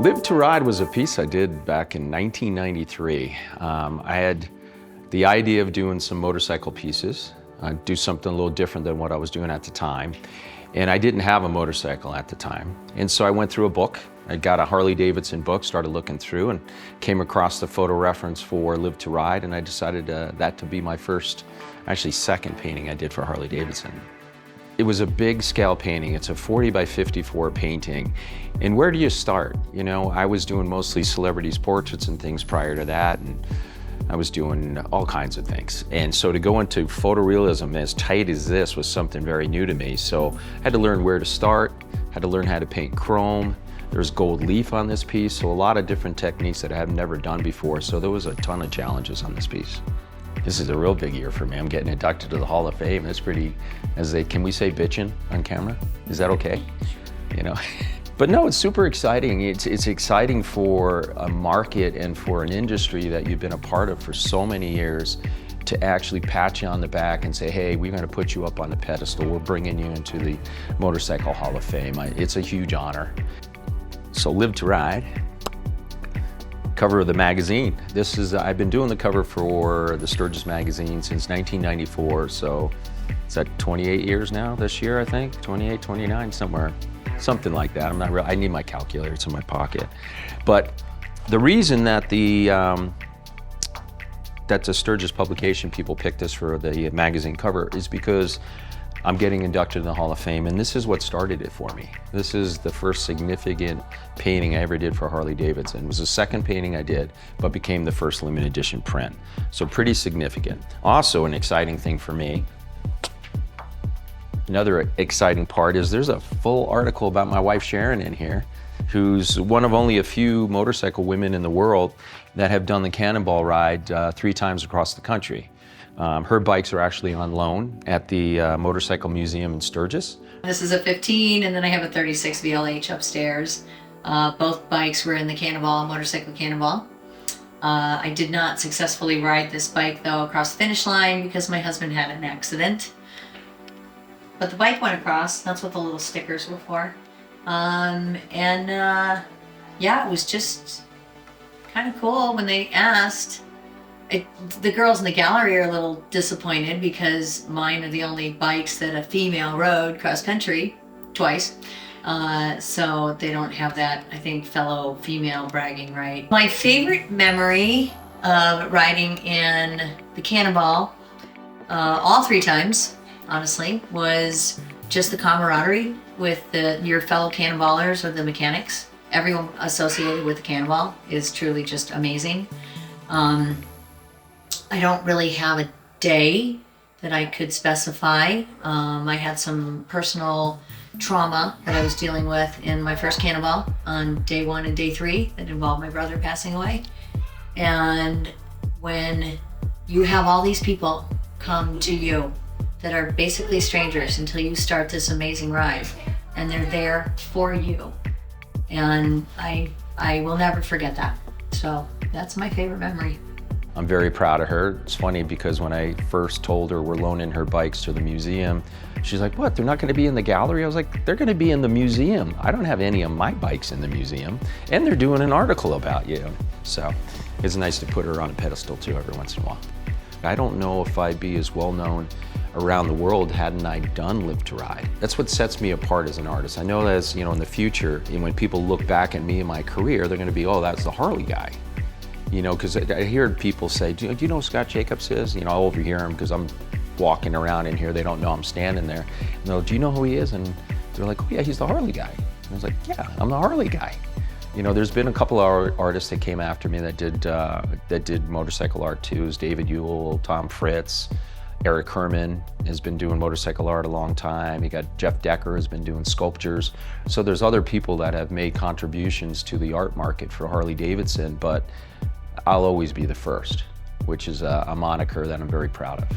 Live to Ride was a piece I did back in 1993. I had the idea of doing some motorcycle pieces, do something a little different than what I was doing at the time. And I didn't have a motorcycle at the time. And so I went through a book. I got a Harley-Davidson book, started looking through, and came across the photo reference for Live to Ride, and I decided that to be my first, actually second painting I did for Harley-Davidson. It was a big scale painting. It's a 40 by 54 painting. And where do you start? You know, I was doing mostly celebrities' portraits and things prior to that, and I was doing all kinds of things. And so to go into photorealism as tight as this was something very new to me. So I had to learn where to start, had to learn how to paint chrome. There's gold leaf on this piece, so a lot of different techniques that I have never done before. So there was a ton of challenges on this piece. This is a real big year for me. I'm getting inducted to the Hall of Fame. It's pretty, can we say bitchin' on camera? Is that okay? You know? But no, it's super exciting. It's exciting for a market and for an industry that you've been a part of for so many years to actually pat you on the back and say, hey, we're gonna put you up on the pedestal. We're bringing you into the Motorcycle Hall of Fame. It's a huge honor. So Live to Ride. Cover of the magazine. I've been doing the cover for the Sturgis magazine since 1994, so is that 28 years now this year, I think? 28, 29, somewhere, something like that. I'm not real, I need my calculator, it's in my pocket. But the reason that the Sturgis publication people picked this for the magazine cover is because I'm getting inducted in the Hall of Fame, and this is what started it for me. This is the first significant painting I ever did for Harley-Davidson. It was the second painting I did, but became the first limited edition print. So pretty significant. Also an exciting thing for me. Another exciting part is there's a full article about my wife Sharon in here, who's one of only a few motorcycle women in the world that have done the Cannonball ride 3 times across the country. Her bikes are actually on loan at the Motorcycle Museum in Sturgis. This is a 15, and then I have a 36 VLH upstairs. Both bikes were in the Cannonball, Motorcycle Cannonball. I did not successfully ride this bike though across the finish line because my husband had an accident. But the bike went across, that's what the little stickers were for. Yeah, it was just kind of cool when they asked. The girls in the gallery are a little disappointed because mine are the only bikes that a female rode cross country twice. So they don't have that, I think, fellow female bragging right. My favorite memory of riding in the Cannonball, all 3 times, honestly, was just the camaraderie with your fellow cannonballers or the mechanics. Everyone associated with the Cannonball is truly just amazing. I don't really have a day that I could specify. I had some personal trauma that I was dealing with in my first Cannonball on day 1 and day 3 that involved my brother passing away. And when you have all these people come to you that are basically strangers until you start this amazing ride, and they're there for you. And I will never forget that. So that's my favorite memory. I'm very proud of her. It's funny because when I first told her we're loaning her bikes to the museum, she's like, what, they're not gonna be in the gallery? I was like, they're gonna be in the museum. I don't have any of my bikes in the museum, and they're doing an article about you. So it's nice to put her on a pedestal too every once in a while. I don't know if I'd be as well known around the world hadn't I done Live to Ride. That's what sets me apart as an artist. I know that as, in the future, when people look back at me and my career, they're gonna be, oh, that's the Harley guy. Because I hear people say, do you know who Scott Jacobs is? I'll overhear them because I'm walking around in here. They don't know I'm standing there. And they'll, do you know who he is? And they're like, oh yeah, he's the Harley guy. And I was like, yeah, I'm the Harley guy. There's been a couple of artists that came after me that did motorcycle art too. David Ewell, Tom Fritz, Eric Herman has been doing motorcycle art a long time. You got Jeff Decker has been doing sculptures. So there's other people that have made contributions to the art market for Harley-Davidson, but I'll always be the first, which is a moniker that I'm very proud of.